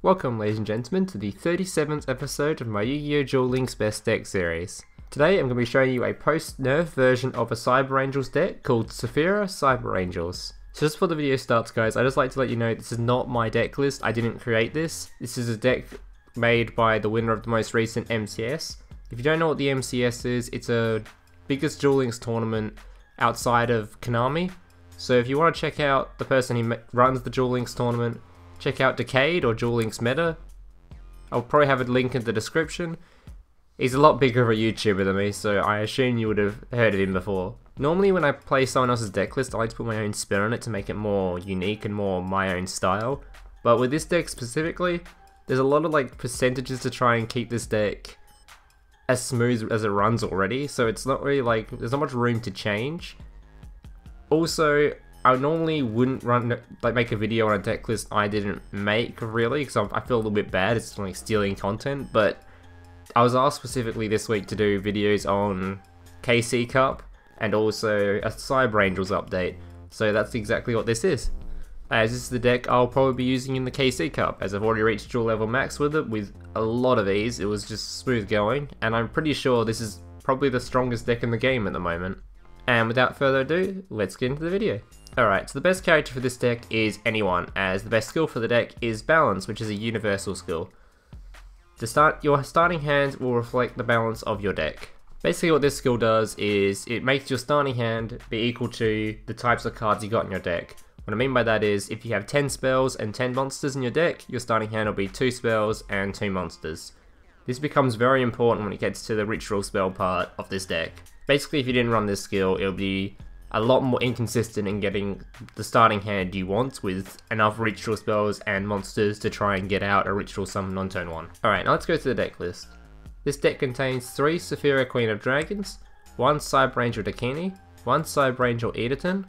Welcome ladies and gentlemen to the 37th episode of my Yu-Gi-Oh! Duel Links Best Deck series. Today I'm going to be showing you a post-nerf version of a Cyber Angels deck called Saffira Cyber Angels. So just before the video starts guys, I just like to let you know this is not my deck list, I didn't create this. This is a deck made by the winner of the most recent MCS. If you don't know what the MCS is, it's a biggest Duel Links tournament outside of Konami. So if you want to check out the person who runs the Duel Links tournament, check out Decade or Duel Links Meta. I'll probably have a link in the description. He's a lot bigger of a YouTuber than me, so I assume you would have heard of him before. Normally when I play someone else's deck list, I like to put my own spin on it to make it more unique and more my own style. But with this deck specifically, there's a lot of percentages to try and keep this deck as smooth as it runs already, so it's not really there's not much room to change. Also, I normally wouldn't make a video on a deck list I didn't make really, because I feel a little bit bad, it's like stealing content, but I was asked specifically this week to do videos on KC Cup and also a Cyber Angels update, so that's exactly what this is. As this is the deck I'll probably be using in the KC Cup, as I've already reached dual level max with it with a lot of ease. It was just smooth going, and I'm pretty sure this is probably the strongest deck in the game at the moment. And without further ado, let's get into the video. Alright, so the best character for this deck is anyone, as the best skill for the deck is Balance, which is a universal skill. Your starting hand will reflect the balance of your deck. Basically what this skill does is it makes your starting hand be equal to the types of cards you got in your deck. What I mean by that is, if you have 10 spells and 10 monsters in your deck, your starting hand will be 2 spells and 2 monsters. This becomes very important when it gets to the ritual spell part of this deck. Basically if you didn't run this skill, it'll be a lot more inconsistent in getting the starting hand you want with enough ritual spells and monsters to try and get out a ritual summon on turn 1. Alright, now let's go to the deck list. This deck contains 3 Saffira Queen of Dragons, 1 Cyber Angel Dakini, 1 Cyber Angel Idaten,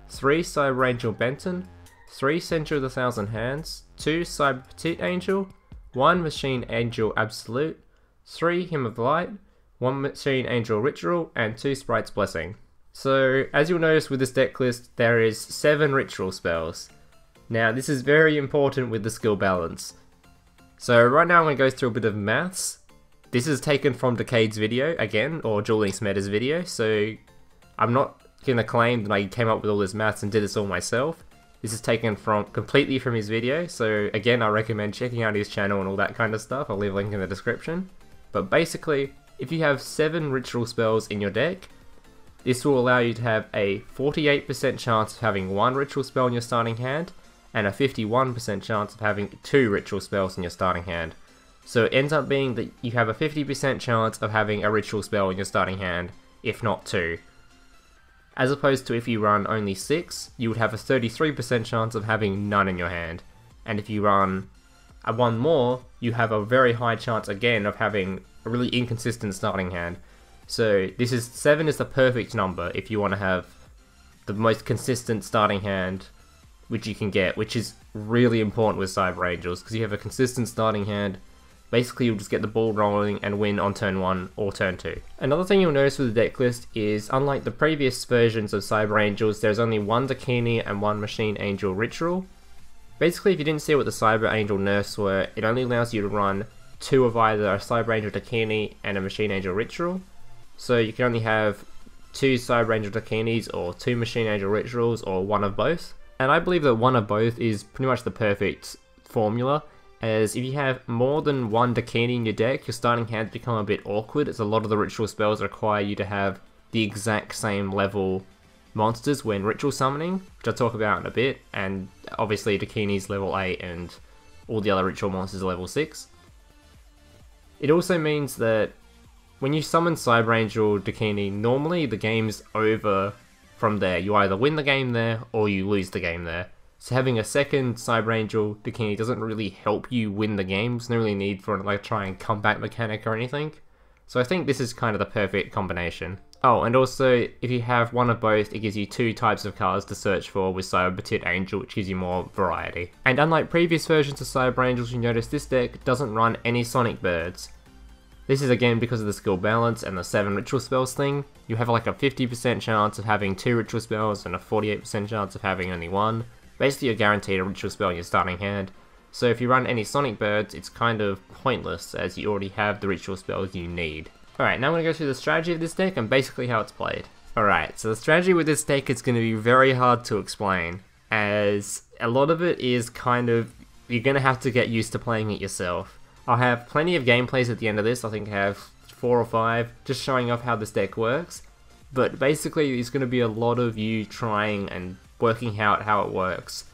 3 Cyber Angel Benten, 3 Senju of the Thousand Hands, 2 Cyber Petit Angel, 1 Machine Angel Absolute, 3 Hymn of Light, 1 Machine Angel Ritual, and 2 Sprite's Blessing. So, as you'll notice with this deck list, there is 7 ritual spells. Now, this is very important with the skill balance. So, right now I'm going to go through a bit of maths. This is taken from Decade's video, again, or Duel Links Meta's video, so I'm not going to claim that I came up with all this maths and did this all myself. This is taken completely from his video, so again, I recommend checking out his channel and all that kind of stuff. I'll leave a link in the description. But basically, if you have 7 ritual spells in your deck, this will allow you to have a 48% chance of having 1 ritual spell in your starting hand, and a 51% chance of having 2 ritual spells in your starting hand. So it ends up being that you have a 50% chance of having a ritual spell in your starting hand, if not 2. As opposed to if you run only 6, you would have a 33% chance of having none in your hand. And if you run one more, you have a very high chance again of having a really inconsistent starting hand. So 7 is the perfect number if you want to have the most consistent starting hand which you can get, which is really important with Cyber Angels, because you have a consistent starting hand, basically you'll just get the ball rolling and win on turn 1 or turn 2. Another thing you'll notice with the deck list is, unlike the previous versions of Cyber Angels, there's only 1 Dakini and 1 Machine Angel Ritual. Basically if you didn't see what the Cyber Angel nerfs were, it only allows you to run 2 of either a Cyber Angel Dakini and a Machine Angel Ritual. So you can only have 2 Cyber Angel Dakinis or 2 Machine Angel Rituals or 1 of both. And I believe that 1 of both is pretty much the perfect formula, as if you have more than 1 Dakini in your deck, your starting hands become a bit awkward, as a lot of the ritual spells require you to have the exact same level monsters when ritual summoning, which I'll talk about in a bit, and obviously Dakini's level 8 and all the other ritual monsters are level 6. It also means that when you summon Cyber Angel Dakini, normally the game's over from there. You either win the game there, or you lose the game there. So having a second Cyber Angel Dakini doesn't really help you win the game. There's no really need for try and comeback mechanic or anything. So I think this is kind of the perfect combination. Oh, and also, if you have 1 of both, it gives you 2 types of cards to search for with Cyber Petit Angel, which gives you more variety. And unlike previous versions of Cyber Angels, you notice this deck doesn't run any Sonic Birds. This is again because of the skill balance and the 7 ritual spells thing. You have a 50% chance of having 2 ritual spells and a 48% chance of having only 1. Basically you're guaranteed a ritual spell in your starting hand. So if you run any Sonic Birds, it's kind of pointless as you already have the ritual spells you need. Alright, now I'm going to go through the strategy of this deck and basically how it's played. Alright, so the strategy with this deck is going to be very hard to explain, as a lot of it is kind of, you're going to have to get used to playing it yourself. I'll have plenty of gameplays at the end of this, I think I have 4 or 5, just showing off how this deck works. But basically, it's going to be a lot of you trying and working out how it works.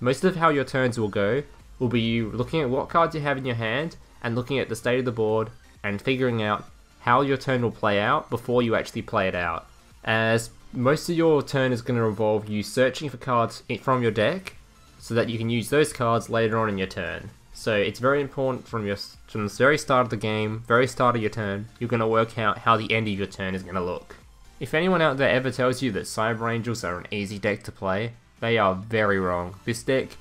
Most of how your turns will go will be you looking at what cards you have in your hand and looking at the state of the board and figuring out how your turn will play out before you actually play it out. As most of your turn is going to involve you searching for cards from your deck so that you can use those cards later on in your turn. So it's very important from the very start of the game, very start of your turn, you're going to work out how the end of your turn is going to look. If anyone out there ever tells you that Cyber Angels are an easy deck to play, they are very wrong. This deck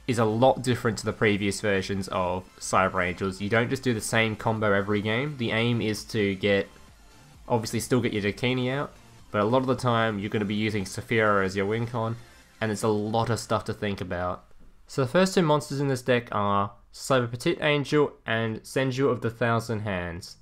is a lot different to the previous versions of Cyber Angels. You don't just do the same combo every game. The aim is to obviously still get your Dakini out, but a lot of the time you're going to be using Saffira as your win con, and there's a lot of stuff to think about. So the first 2 monsters in this deck are Cyber Petit Angel and Senju of the Thousand Hands.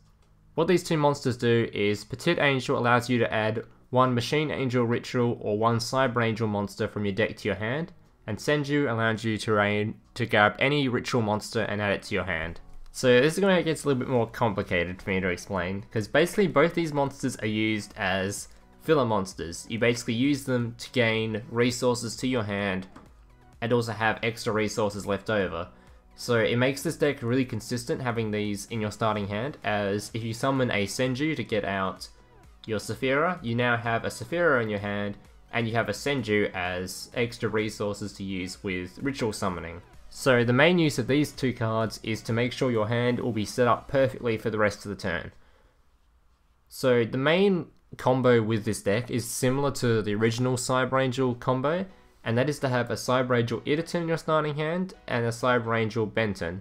What these 2 monsters do is Petit Angel allows you to add 1 Machine Angel Ritual or 1 Cyber Angel monster from your deck to your hand, and Senju allows you to grab any ritual monster and add it to your hand. So this is going to get a little bit more complicated for me to explain, because basically both these monsters are used as filler monsters. You basically use them to gain resources to your hand and also have extra resources left over. So it makes this deck really consistent having these in your starting hand, as if you summon a Senju to get out your Saffira, you now have a Saffira in your hand, and you have a Senju as extra resources to use with ritual summoning. So the main use of these 2 cards is to make sure your hand will be set up perfectly for the rest of the turn. So the main combo with this deck is similar to the original Cyber Angel combo, and that is to have a Cyber Angel Idaten in your starting hand and a Cyber Angel Benten.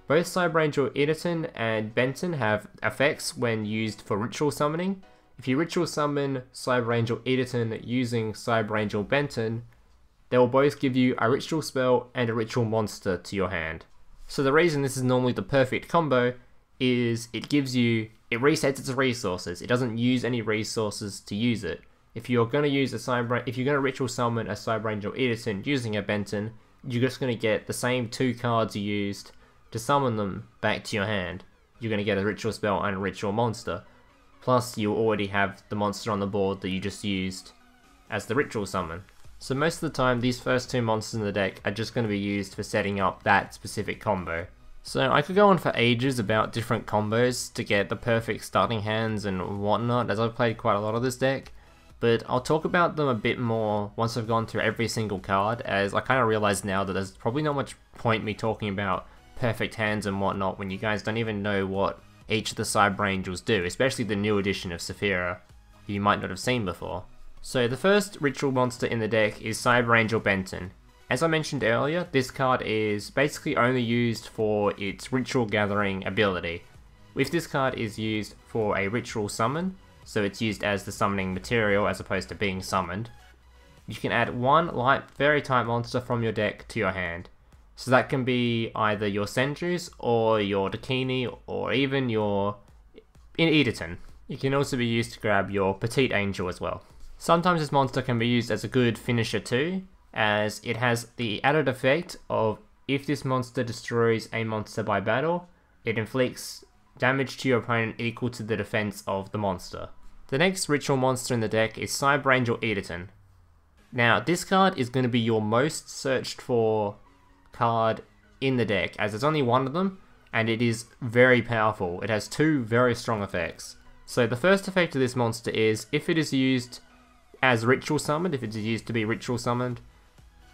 Both Cyber Angel Idaten and Benten have effects when used for ritual summoning. If you ritual summon Cyber Angel Idaten using Cyber Angel Benten, they will both give you a ritual spell and a ritual monster to your hand. So the reason this is normally the perfect combo is it resets its resources. It doesn't use any resources to use it. If you're going to ritual summon a Cyber Angel Idaten using a Benten, you're just going to get the same 2 cards you used to summon them back to your hand. You're going to get a ritual spell and a ritual monster. Plus you already have the monster on the board that you just used as the ritual summon. So most of the time these first 2 monsters in the deck are just going to be used for setting up that specific combo. So I could go on for ages about different combos to get the perfect starting hands and whatnot, as I've played quite a lot of this deck. But I'll talk about them a bit more once I've gone through every single card, as I kind of realize now that there's probably not much point me talking about perfect hands and whatnot when you guys don't even know what each of the Cyber Angels do, especially the new edition of Saffira, who you might not have seen before. So the first ritual monster in the deck is Cyber Angel Benten. As I mentioned earlier, this card is basically only used for its ritual gathering ability. If this card is used for a ritual summon, so it's used as the summoning material as opposed to being summoned, you can add 1 light fairy type monster from your deck to your hand. So that can be either your Senjus or your Dakini or even your Idaten. It can also be used to grab your Petit Angel as well. Sometimes this monster can be used as a good finisher too, as it has the added effect of if this monster destroys a monster by battle, it inflicts damage to your opponent equal to the defense of the monster. The next ritual monster in the deck is Cyber Angel Idaten. Now this card is going to be your most searched for card in the deck, as there's only 1 of them, and it is very powerful. It has 2 very strong effects. So the first effect of this monster is, if it is used as ritual summoned, if it is used to be ritual summoned,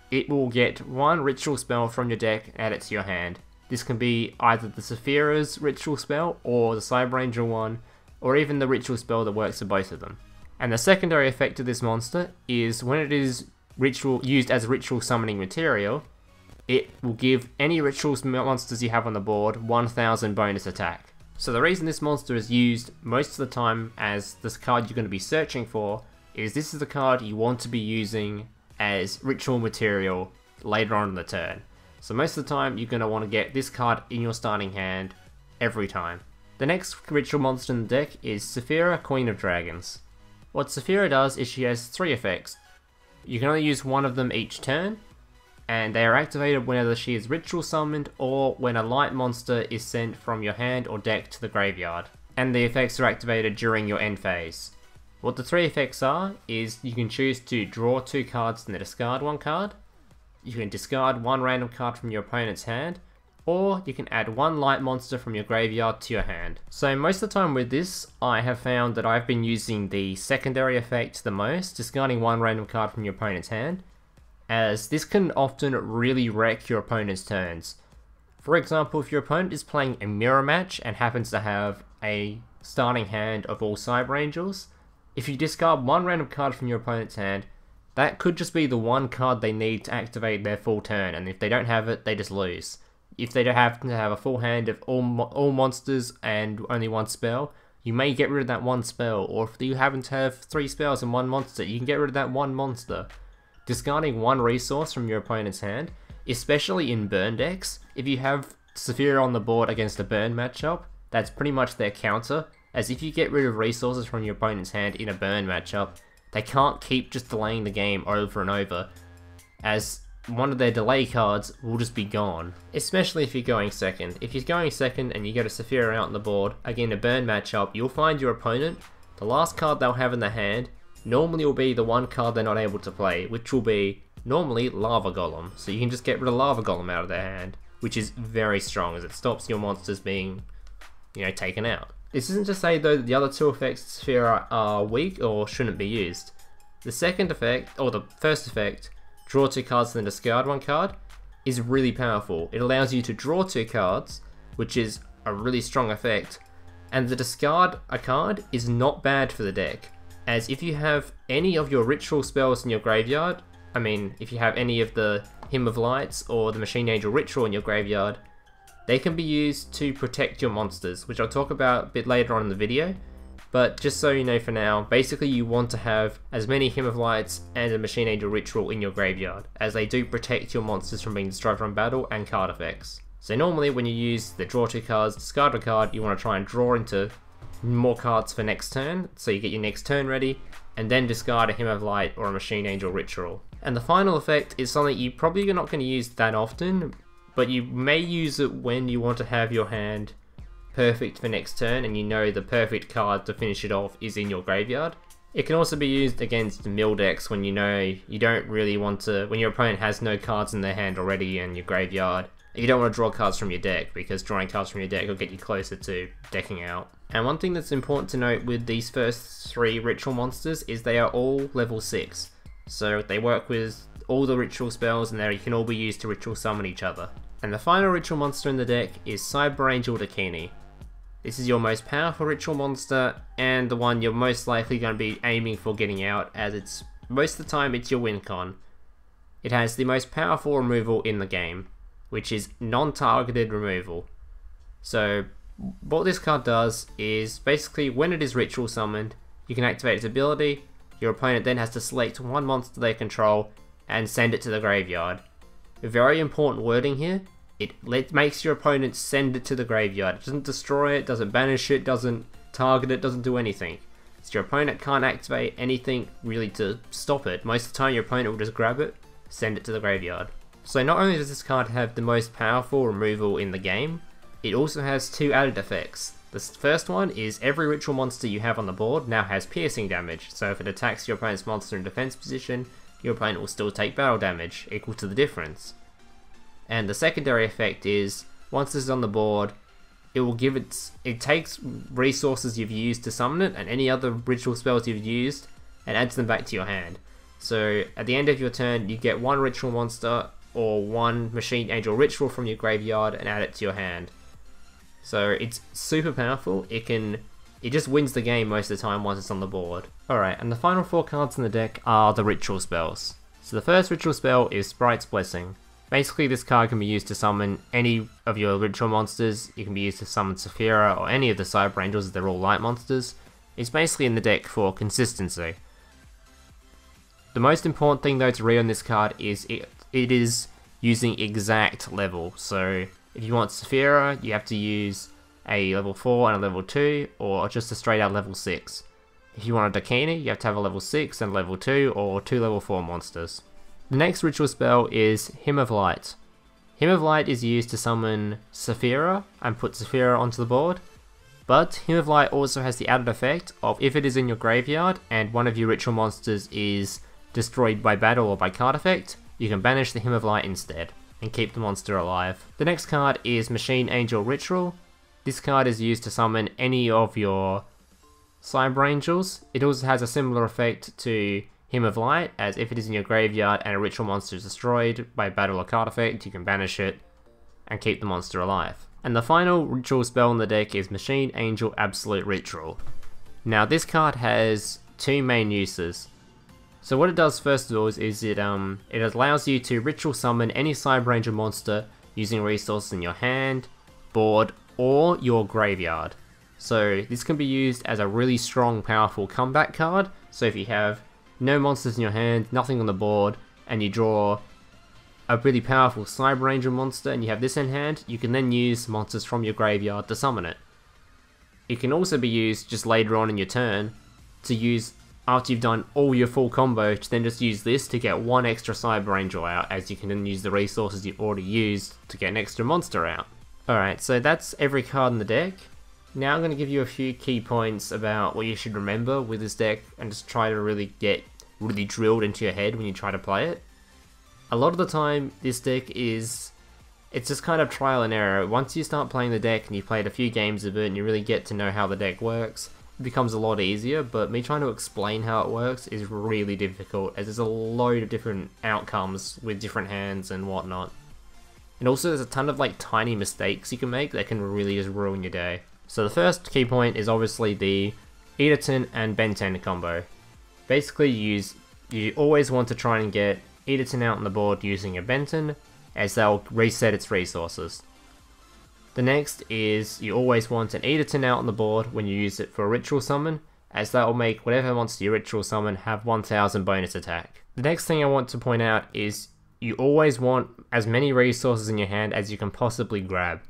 it will get 1 ritual spell from your deck and add it to your hand. This can be either the Saffira's ritual spell, or the Cyber Angel one, or even the ritual spell that works for both of them. And the secondary effect of this monster is when it is used as ritual summoning material, it will give any ritual monsters you have on the board 1000 bonus attack. So the reason this monster is used most of the time as this card you're going to be searching for is this is the card you want to be using as ritual material later on in the turn. So most of the time you're going to want to get this card in your starting hand every time. The next ritual monster in the deck is Saffira, Queen of Dragons. What Saffira does is she has 3 effects. You can only use one of them each turn, and they are activated whenever she is ritual summoned or when a light monster is sent from your hand or deck to the graveyard. And the effects are activated during your end phase. What the 3 effects are is you can choose to draw 2 cards and then discard 1 card. You can discard 1 random card from your opponent's hand, or you can add 1 light monster from your graveyard to your hand. So most of the time with this, I have found that I've been using the secondary effect the most, discarding 1 random card from your opponent's hand, as this can often really wreck your opponent's turns. For example, if your opponent is playing a mirror match and happens to have a starting hand of all Cyber Angels, if you discard 1 random card from your opponent's hand, that could just be the 1 card they need to activate their full turn, and if they don't have it, they just lose. If they don't happen to have a full hand of all monsters and only 1 spell, you may get rid of that 1 spell, or if you happen to have 3 spells and 1 monster, you can get rid of that 1 monster. Discarding 1 resource from your opponent's hand, especially in burn decks, if you have Saffira on the board against a burn matchup, that's pretty much their counter, as if you get rid of resources from your opponent's hand in a burn matchup, they can't keep just delaying the game over and over, as one of their delay cards will just be gone. Especially if you're going second. If you're going second and you get a Saffira out on the board, again a burn matchup, you'll find your opponent, the last card they'll have in their hand, normally will be the 1 card they're not able to play, which will be normally Lava Golem. So you can just get rid of Lava Golem out of their hand, which is very strong as it stops your monsters being, taken out. This isn't to say though that the other 2 effects of Saffira are weak or shouldn't be used. The second effect, or the first effect, draw 2 cards and then discard 1 card, is really powerful. It allows you to draw 2 cards, which is a really strong effect, and the discard a card is not bad for the deck, as if you have any of your ritual spells in your graveyard, if you have any of the Hymn of Lights or the Machine Angel Ritual in your graveyard, they can be used to protect your monsters, which I'll talk about a bit later on in the video. But just so you know for now, basically you want to have as many Hymn of Lights and a Machine Angel Ritual in your graveyard, as they do protect your monsters from being destroyed from battle and card effects. So normally when you use the draw 2 cards, discard a card, you want to try and draw into more cards for next turn, so you get your next turn ready, and then discard a Hymn of Light or a Machine Angel Ritual. And the final effect is something you're probably not going to use that often, but you may use it when you want to have your hand perfect for next turn and you know the perfect card to finish it off is in your graveyard. It can also be used against mill decks when you know you don't really want to, when your opponent has no cards in their hand already in your graveyard, you don't want to draw cards from your deck, because drawing cards from your deck will get you closer to decking out. And one thing that's important to note with these first 3 ritual monsters is they are all level 6. So they work with all the ritual spells and they can all be used to ritual summon each other. And the final ritual monster in the deck is Cyber Angel Dakini. This is your most powerful ritual monster and the one you're most likely going to be aiming for getting out, as it's most of the time it's your win con. It has the most powerful removal in the game, which is non-targeted removal. So what this card does is basically when it is ritual summoned, you can activate its ability, your opponent then has to select 1 monster they control and send it to the graveyard. Very important wording here. It makes your opponent send it to the graveyard. It doesn't destroy it, doesn't banish it, doesn't target it, doesn't do anything. So your opponent can't activate anything really to stop it. Most of the time your opponent will just grab it, send it to the graveyard. So not only does this card have the most powerful removal in the game, it also has 2 added effects. The first one is every ritual monster you have on the board now has piercing damage, so if it attacks your opponent's monster in defense position, your opponent will still take battle damage, equal to the difference. And the secondary effect is, once this is on the board, it takes resources you've used to summon it and any other ritual spells you've used and adds them back to your hand. So at the end of your turn, you get 1 ritual monster or 1 Machine Angel Ritual from your graveyard and add it to your hand. So it's super powerful. It just wins the game most of the time once it's on the board. Alright, and the final 4 cards in the deck are the ritual spells. So the first ritual spell is Sprite's Blessing. Basically this card can be used to summon any of your ritual monsters. It can be used to summon Saffira or any of the Cyber Angels, they're all light monsters. It's basically in the deck for consistency. The most important thing though to read on this card is it is using exact level. So if you want Saffira, you have to use a level 4 and a level 2, or just a straight out level 6. If you want a Dakini, you have to have a level 6 and level 2, or 2 level 4 monsters. The next ritual spell is Hymn of Light. Hymn of Light is used to summon Saffira and put Saffira onto the board, but Hymn of Light also has the added effect of if it is in your graveyard and one of your ritual monsters is destroyed by battle or by card effect, you can banish the Hymn of Light instead and keep the monster alive. The next card is Machine Angel Ritual. This card is used to summon any of your Cyber Angels. It also has a similar effect to Hymn of Light, as if it is in your graveyard and a ritual monster is destroyed by battle or card effect, you can banish it and keep the monster alive. And the final ritual spell in the deck is Machine Angel Absolute Ritual. Now this card has two main uses. So what it does first of all is it allows you to ritual summon any Cyber Angel monster using resources in your hand, board, or your graveyard. So this can be used as a really strong, powerful comeback card. So if you have no monsters in your hand, nothing on the board, and you draw a really powerful Cyber Angel monster and you have this in hand, you can then use monsters from your graveyard to summon it. It can also be used just later on in your turn to use after you've done all your full combo, to then just use this to get one extra Cyber Angel out, as you can then use the resources you've already used to get an extra monster out. Alright, so that's every card in the deck. Now I'm going to give you a few key points about what you should remember with this deck and just try to really get really drilled into your head when you try to play it. A lot of the time this deck it's just kind of trial and error. Once you start playing the deck and you've played a few games of it and you really get to know how the deck works, it becomes a lot easier, but me trying to explain how it works is really difficult, as there's a load of different outcomes with different hands and whatnot. And also there's a ton of like tiny mistakes you can make that can really just ruin your day. So the first key point is obviously the Idaten and Benten combo. Basically you always want to try and get Idaten out on the board using a Benten, as they'll reset its resources. The next is you always want an Idaten out on the board when you use it for a ritual summon, as that will make whatever monster you ritual summon have 1000 bonus attack. The next thing I want to point out is you always want as many resources in your hand as you can possibly grab.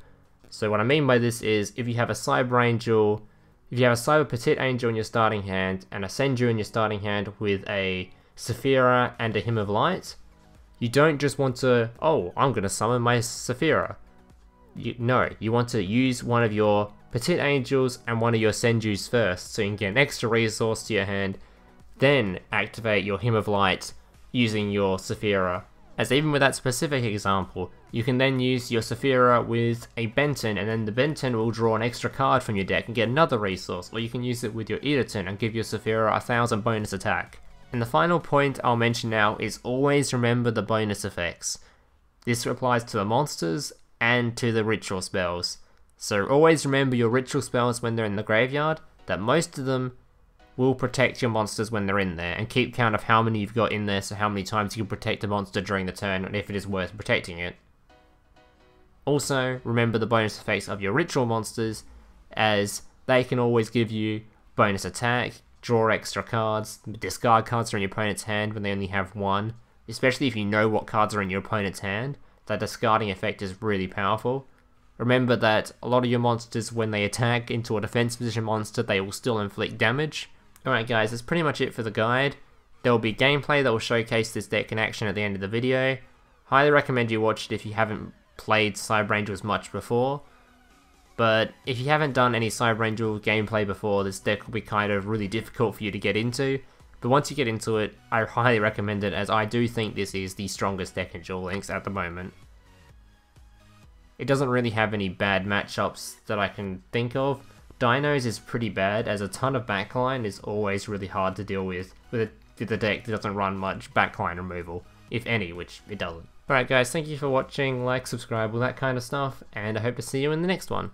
So what I mean by this is, if you have a Cyber Angel, if you have a Cyber Petit Angel in your starting hand and a Senju in your starting hand with a Saffira and a Hymn of Light, you don't just want to, oh, I'm going to summon my Saffira. No, you want to use one of your Petit Angels and one of your Senjus first, so you can get an extra resource to your hand, then activate your Hymn of Light using your Saffira. As even with that specific example, you can then use your Saffira with a Benten, and then the Benten will draw an extra card from your deck and get another resource, or you can use it with your Idaten and give your Saffira 1000 bonus attack. And the final point I'll mention now is always remember the bonus effects. This applies to the monsters and to the ritual spells. So always remember your ritual spells when they're in the graveyard, that most of them will protect your monsters when they're in there, and keep count of how many you've got in there, so how many times you can protect a monster during the turn and if it is worth protecting it. Also, remember the bonus effects of your ritual monsters, as they can always give you bonus attack, draw extra cards, discard cards from your opponent's hand when they only have one, especially if you know what cards are in your opponent's hand. That discarding effect is really powerful. Remember that a lot of your monsters, when they attack into a defense position monster, they will still inflict damage. Alright guys, that's pretty much it for the guide. There will be gameplay that will showcase this deck in action at the end of the video. Highly recommend you watch it if you haven't played Cyber Angels much before. But if you haven't done any Cyber Angel gameplay before, this deck will be kind of really difficult for you to get into. But once you get into it, I highly recommend it, as I do think this is the strongest deck in Duel Links at the moment. It doesn't really have any bad matchups that I can think of. Dinos is pretty bad, as a ton of backline is always really hard to deal with a deck that doesn't run much backline removal, if any, which it doesn't. Alright guys, thank you for watching, like, subscribe, all that kind of stuff, and I hope to see you in the next one.